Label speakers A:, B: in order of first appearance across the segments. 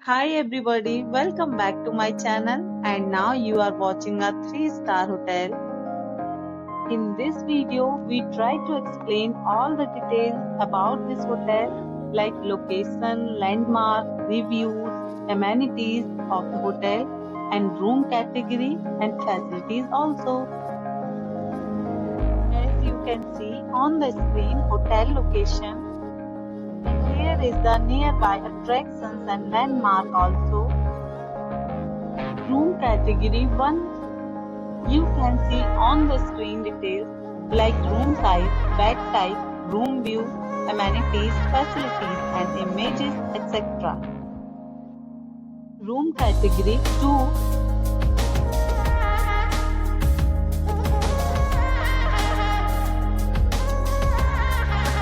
A: Hi everybody, welcome back to my channel, and now you are watching a 3-star hotel. In this video, we try to explain all the details about this hotel like location, landmark, reviews, amenities of the hotel and room category and facilities also. As you can see on the screen, hotel location. Here is the nearby attractions and landmark also. Room category 1. You can see on the screen details like room size, bed type, room view, amenities, facilities and images, etc. Room category 2.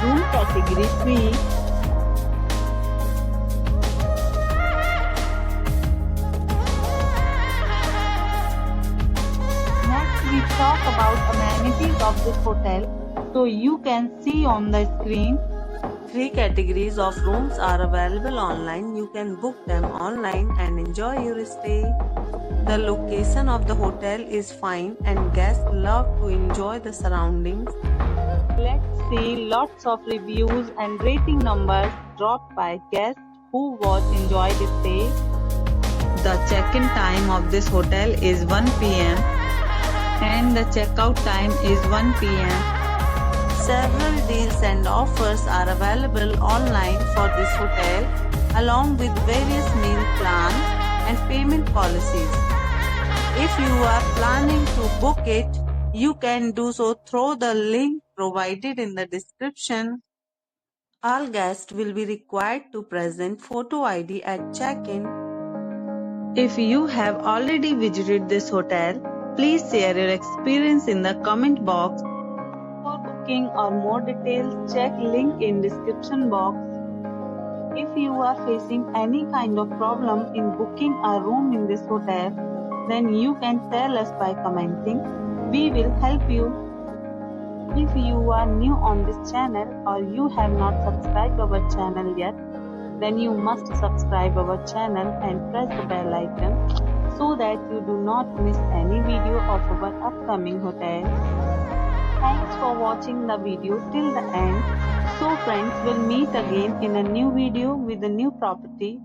A: Room category 3. We talk about amenities of this hotel, so you can see on the screen.
B: 3 categories of rooms are available online. You can book them online and enjoy your stay. The location of the hotel is fine and guests love to enjoy the surroundings.
A: Let's see lots of reviews and rating numbers dropped by guests who enjoyed the stay. The check-in time of this hotel is 1 p.m. and the checkout time is 1 p.m.
B: Several deals and offers are available online for this hotel, along with various meal plans and payment policies. If you are planning to book it, you can do so through the link provided in the description. All guests will be required to present photo ID at check-in.
A: If you have already visited this hotel, please share your experience in the comment box. For booking or more details, check link in description box. If you are facing any kind of problem in booking a room in this hotel, then you can tell us by commenting. We will help you. If you are new on this channel or you have not subscribed our channel yet, then you must subscribe our channel and press the bell icon so that you do not miss any video of our upcoming hotel. Thanks for watching the video till the end. So friends, will meet again in a new video with a new property.